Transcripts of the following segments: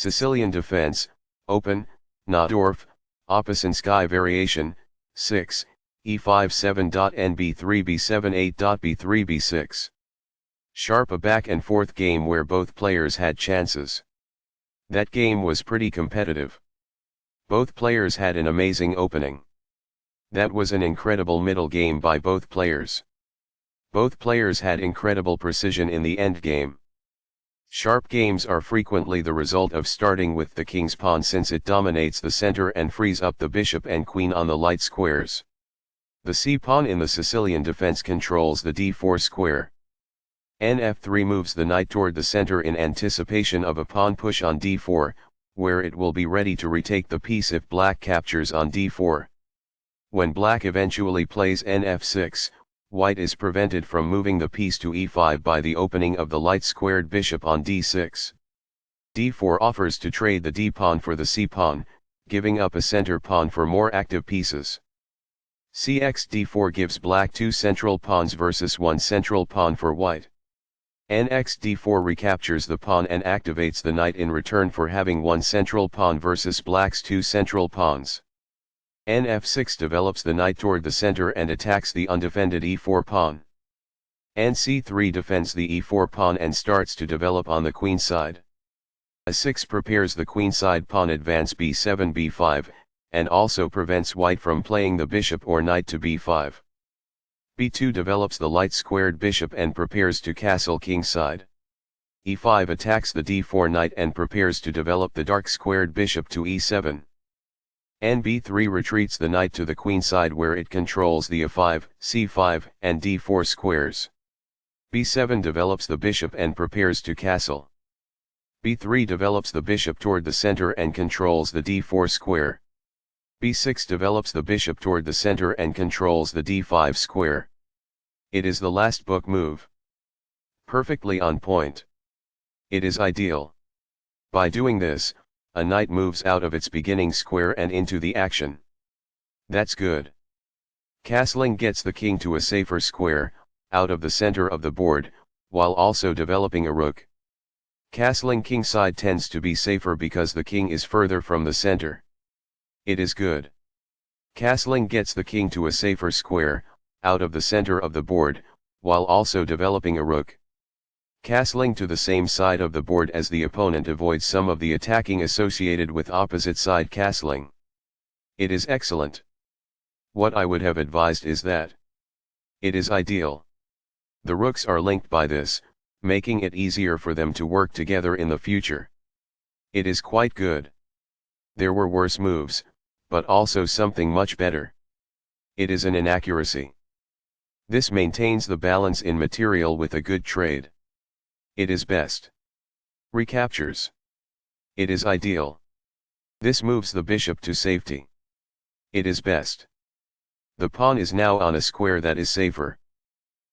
Sicilian defense, open, Najdorf, Opoensk variation, 6, e5 7. b3 b7 8. b3 b6. Sharp a back and forth game where both players had chances. That game was pretty competitive. Both players had an amazing opening. That was an incredible middle game by both players. Both players had incredible precision in the end game. Sharp games are frequently the result of starting with the king's pawn since it dominates the center and frees up the bishop and queen on the light squares. The c-pawn in the Sicilian defense controls the d4 square. Nf3 moves the knight toward the center in anticipation of a pawn push on d4, where it will be ready to retake the piece if black captures on d4. When black eventually plays nf6, white is prevented from moving the piece to e5 by the opening of the light-squared bishop on d6. d4 offers to trade the d-pawn for the c-pawn, giving up a center pawn for more active pieces. Cx d4 gives black 2 central pawns versus 1 central pawn for white. Nx d4 recaptures the pawn and activates the knight in return for having 1 central pawn versus black's 2 central pawns. Nf6 develops the knight toward the center and attacks the undefended e4 pawn. Nc3 defends the e4 pawn and starts to develop on the queen side. A6 prepares the queenside pawn advance b7 b5, and also prevents white from playing the bishop or knight to b5. b2 develops the light-squared bishop and prepares to castle kingside. e5 attacks the d4 knight and prepares to develop the dark-squared bishop to e7. Nb3 retreats the knight to the queenside where it controls the a5, c5, and d4 squares. b7 develops the bishop and prepares to castle. b3 develops the bishop toward the center and controls the d4 square. b6 develops the bishop toward the center and controls the d5 square. It is the last book move. Perfectly on point. It is ideal. By doing this, a knight moves out of its beginning square and into the action. That's good. Castling gets the king to a safer square, out of the center of the board, while also developing a rook. Castling kingside tends to be safer because the king is further from the center. It is good. Castling gets the king to a safer square, out of the center of the board, while also developing a rook. Castling to the same side of the board as the opponent avoids some of the attacking associated with opposite side castling. It is excellent. What I would have advised is that it is ideal. The rooks are linked by this, making it easier for them to work together in the future. It is quite good. There were worse moves, but also something much better. It is an inaccuracy. This maintains the balance in material with a good trade. It is best. Recaptures. It is ideal. This moves the bishop to safety. It is best. The pawn is now on a square that is safer.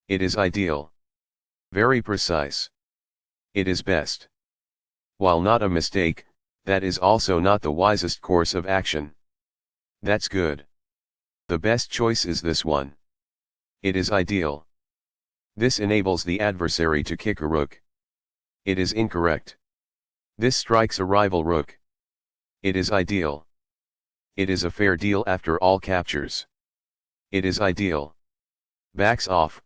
It is ideal. Very precise. It is best. While not a mistake, that is also not the wisest course of action. That's good. The best choice is this one. It is ideal. This enables the adversary to kick a rook. It is incorrect. This strikes a rival rook. It is ideal. It is a fair deal after all captures. It is ideal. Backs off.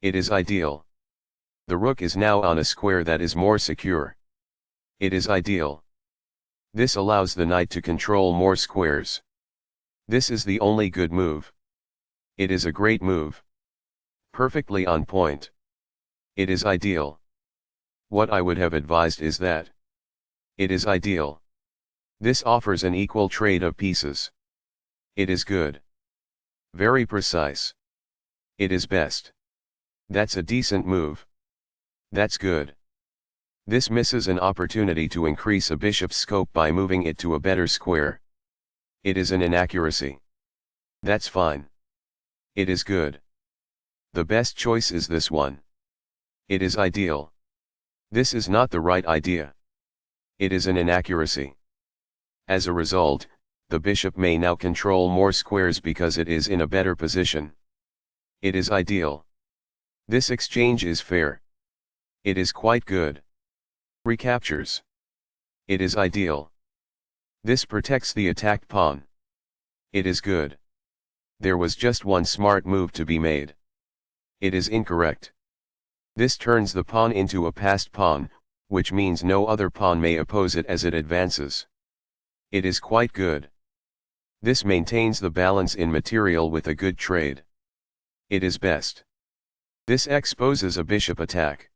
It is ideal. The rook is now on a square that is more secure. It is ideal. This allows the knight to control more squares. This is the only good move. It is a great move. Perfectly on point. It is ideal. What I would have advised is that it is ideal. This offers an equal trade of pieces. It is good. Very precise. It is best. That's a decent move. That's good. This misses an opportunity to increase a bishop's scope by moving it to a better square. It is an inaccuracy. That's fine. It is good. The best choice is this one. It is ideal. This is not the right idea. It is an inaccuracy. As a result, the bishop may now control more squares because it is in a better position. It is ideal. This exchange is fair. It is quite good. Recaptures. It is ideal. This protects the attacked pawn. It is good. There was just one smart move to be made. It is incorrect. This turns the pawn into a passed pawn, which means no other pawn may oppose it as it advances. It is quite good. This maintains the balance in material with a good trade. It is best. This exposes a bishop attack.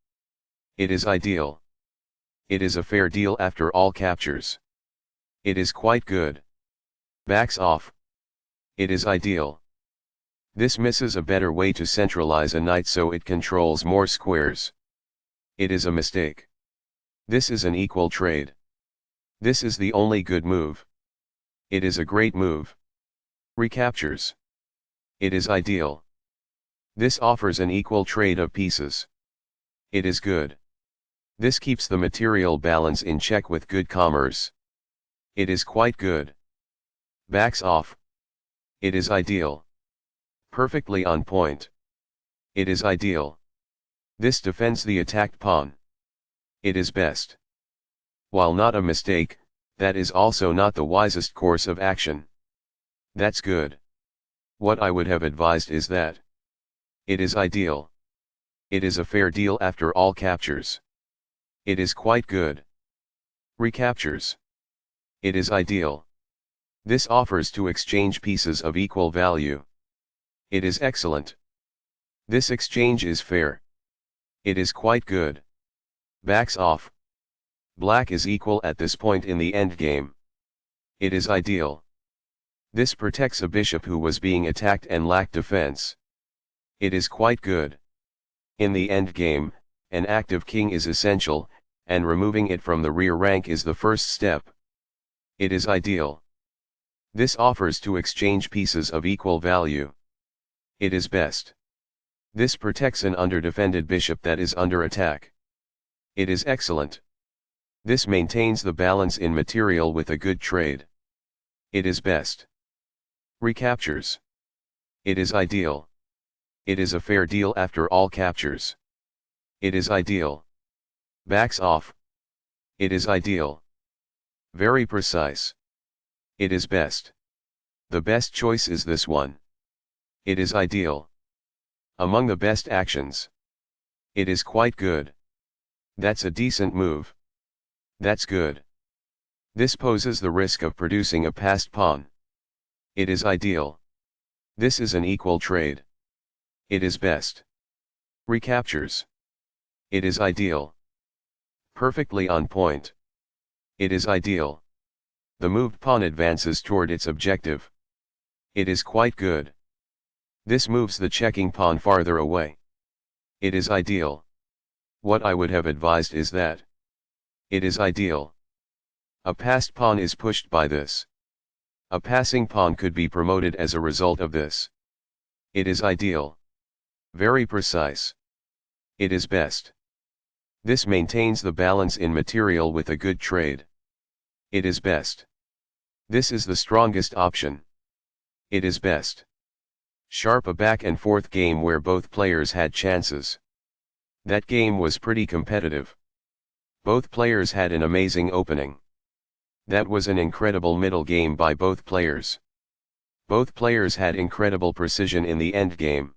It is ideal. It is a fair deal after all captures. It is quite good. Backs off. It is ideal. This misses a better way to centralize a knight so it controls more squares. It is a mistake. This is an equal trade. This is the only good move. It is a great move. Recaptures. It is ideal. This offers an equal trade of pieces. It is good. This keeps the material balance in check with good commerce. It is quite good. Backs off. It is ideal. Perfectly on point. It is ideal. This defends the attacked pawn. It is best. While not a mistake, that is also not the wisest course of action. That's good. What I would have advised is that. It is ideal. It is a fair deal after all captures. It is quite good. Recaptures. It is ideal. This offers to exchange pieces of equal value. It is excellent. This exchange is fair. It is quite good. Backs off. Black is equal at this point in the endgame. It is ideal. This protects a bishop who was being attacked and lacked defense. It is quite good. In the endgame, an active king is essential, and removing it from the rear rank is the first step. It is ideal. This offers to exchange pieces of equal value. It is best. This protects an underdefended bishop that is under attack. It is excellent. This maintains the balance in material with a good trade. It is best. Recaptures. It is ideal. It is a fair deal after all captures. It is ideal. Backs off. It is ideal. Very precise. It is best. The best choice is this one. It is ideal. Among the best actions. It is quite good. That's a decent move. That's good. This poses the risk of producing a passed pawn. It is ideal. This is an equal trade. It is best. Recaptures. It is ideal. Perfectly on point. It is ideal. The moved pawn advances toward its objective. It is quite good. This moves the checking pawn farther away. It is ideal. What I would have advised is that. It is ideal. A passed pawn is pushed by this. A passing pawn could be promoted as a result of this. It is ideal. Very precise. It is best. This maintains the balance in material with a good trade. It is best. This is the strongest option. It is best. Sharp a back and forth game where both players had chances. That game was pretty competitive. Both players had an amazing opening. That was an incredible middle game by both players. Both players had incredible precision in the end game.